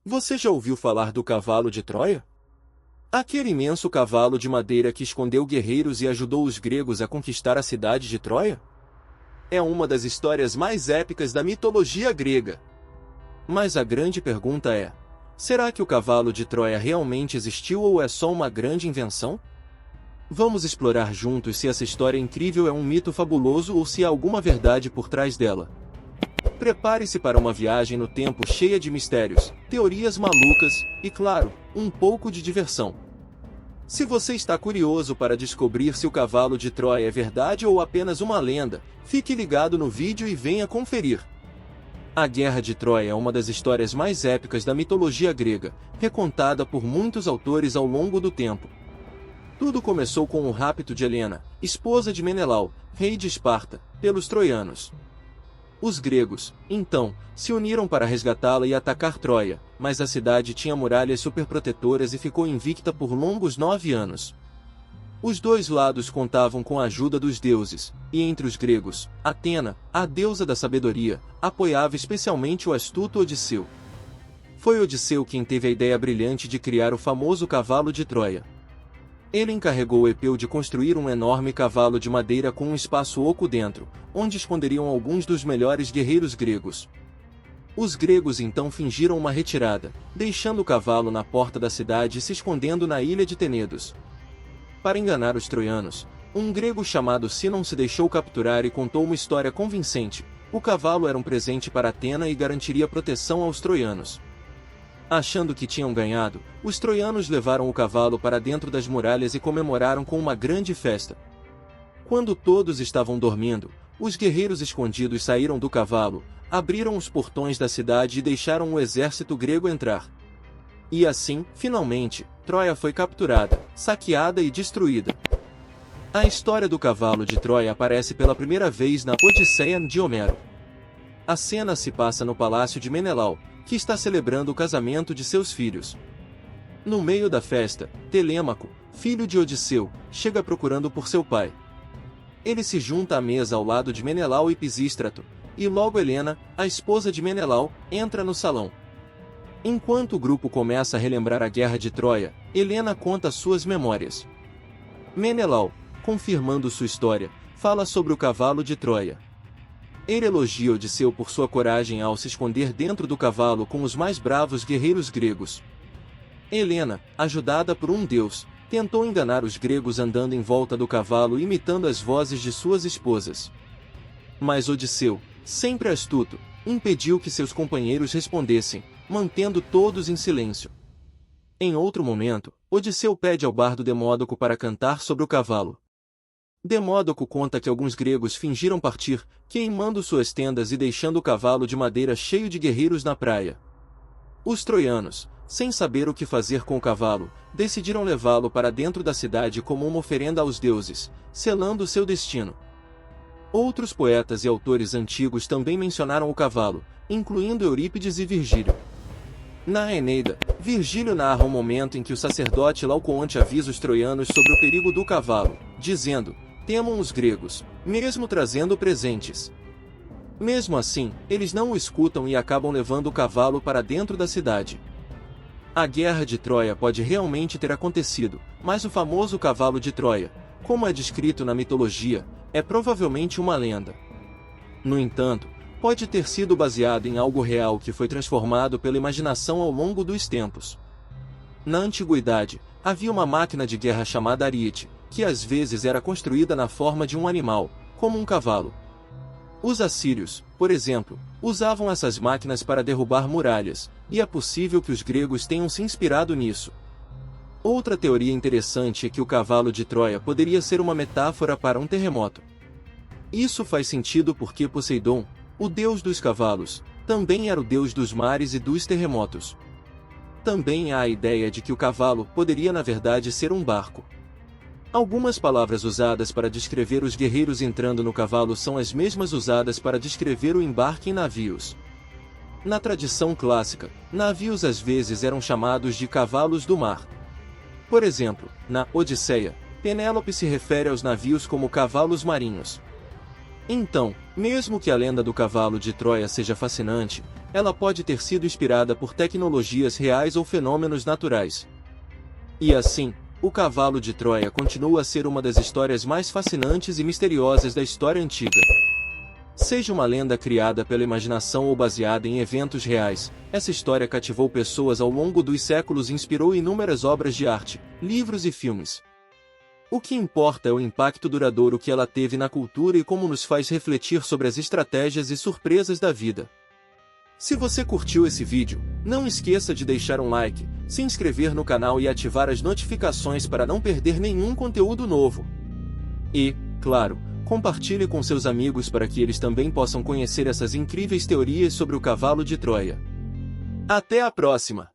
Você já ouviu falar do cavalo de Troia? Aquele imenso cavalo de madeira que escondeu guerreiros e ajudou os gregos a conquistar a cidade de Troia? É uma das histórias mais épicas da mitologia grega. Mas a grande pergunta é: será que o cavalo de Troia realmente existiu ou é só uma grande invenção? Vamos explorar juntos se essa história incrível é um mito fabuloso ou se há alguma verdade por trás dela. Prepare-se para uma viagem no tempo cheia de mistérios, teorias malucas e, claro, um pouco de diversão. Se você está curioso para descobrir se o cavalo de Troia é verdade ou apenas uma lenda, fique ligado no vídeo e venha conferir. A Guerra de Troia é uma das histórias mais épicas da mitologia grega, recontada por muitos autores ao longo do tempo. Tudo começou com o rapto de Helena, esposa de Menelau, rei de Esparta, pelos troianos. Os gregos, então, se uniram para resgatá-la e atacar Troia, mas a cidade tinha muralhas superprotetoras e ficou invicta por longos 9 anos. Os dois lados contavam com a ajuda dos deuses, e entre os gregos, Atena, a deusa da sabedoria, apoiava especialmente o astuto Odisseu. Foi Odisseu quem teve a ideia brilhante de criar o famoso cavalo de Troia. Ele encarregou Epeu de construir um enorme cavalo de madeira com um espaço oco dentro, onde esconderiam alguns dos melhores guerreiros gregos. Os gregos então fingiram uma retirada, deixando o cavalo na porta da cidade e se escondendo na ilha de Tenedos. Para enganar os troianos, um grego chamado Sinon se deixou capturar e contou uma história convincente: o cavalo era um presente para Atena e garantiria proteção aos troianos. Achando que tinham ganhado, os troianos levaram o cavalo para dentro das muralhas e comemoraram com uma grande festa. Quando todos estavam dormindo, os guerreiros escondidos saíram do cavalo, abriram os portões da cidade e deixaram o exército grego entrar. E assim, finalmente, Troia foi capturada, saqueada e destruída. A história do cavalo de Troia aparece pela primeira vez na Odisseia de Homero. A cena se passa no palácio de Menelau, que está celebrando o casamento de seus filhos. No meio da festa, Telêmaco, filho de Odisseu, chega procurando por seu pai. Ele se junta à mesa ao lado de Menelau e Pisístrato, e logo Helena, a esposa de Menelau, entra no salão. Enquanto o grupo começa a relembrar a guerra de Troia, Helena conta suas memórias. Menelau, confirmando sua história, fala sobre o cavalo de Troia. Ele elogia Odisseu por sua coragem ao se esconder dentro do cavalo com os mais bravos guerreiros gregos. Helena, ajudada por um deus, tentou enganar os gregos andando em volta do cavalo imitando as vozes de suas esposas. Mas Odisseu, sempre astuto, impediu que seus companheiros respondessem, mantendo todos em silêncio. Em outro momento, Odisseu pede ao bardo Demódoco para cantar sobre o cavalo. Demódoco conta que alguns gregos fingiram partir, queimando suas tendas e deixando o cavalo de madeira cheio de guerreiros na praia. Os troianos, sem saber o que fazer com o cavalo, decidiram levá-lo para dentro da cidade como uma oferenda aos deuses, selando seu destino. Outros poetas e autores antigos também mencionaram o cavalo, incluindo Eurípides e Virgílio. Na Eneida, Virgílio narra o momento em que o sacerdote Laocoonte avisa os troianos sobre o perigo do cavalo, dizendo: temam os gregos, mesmo trazendo presentes. Mesmo assim, eles não o escutam e acabam levando o cavalo para dentro da cidade. A Guerra de Troia pode realmente ter acontecido, mas o famoso cavalo de Troia, como é descrito na mitologia, é provavelmente uma lenda. No entanto, pode ter sido baseado em algo real que foi transformado pela imaginação ao longo dos tempos. Na antiguidade, havia uma máquina de guerra chamada ariete, que às vezes era construída na forma de um animal, como um cavalo. Os assírios, por exemplo, usavam essas máquinas para derrubar muralhas, e é possível que os gregos tenham se inspirado nisso. Outra teoria interessante é que o cavalo de Troia poderia ser uma metáfora para um terremoto. Isso faz sentido porque Poseidon, o deus dos cavalos, também era o deus dos mares e dos terremotos. Também há a ideia de que o cavalo poderia na verdade ser um barco. Algumas palavras usadas para descrever os guerreiros entrando no cavalo são as mesmas usadas para descrever o embarque em navios. Na tradição clássica, navios às vezes eram chamados de cavalos do mar. Por exemplo, na Odisseia, Penélope se refere aos navios como cavalos marinhos. Então, mesmo que a lenda do cavalo de Troia seja fascinante, ela pode ter sido inspirada por tecnologias reais ou fenômenos naturais. E assim, o cavalo de Troia continua a ser uma das histórias mais fascinantes e misteriosas da história antiga. Seja uma lenda criada pela imaginação ou baseada em eventos reais, essa história cativou pessoas ao longo dos séculos e inspirou inúmeras obras de arte, livros e filmes. O que importa é o impacto duradouro que ela teve na cultura e como nos faz refletir sobre as estratégias e surpresas da vida. Se você curtiu esse vídeo, não esqueça de deixar um like, se inscrever no canal e ativar as notificações para não perder nenhum conteúdo novo. E, claro, compartilhe com seus amigos para que eles também possam conhecer essas incríveis teorias sobre o cavalo de Troia. Até a próxima!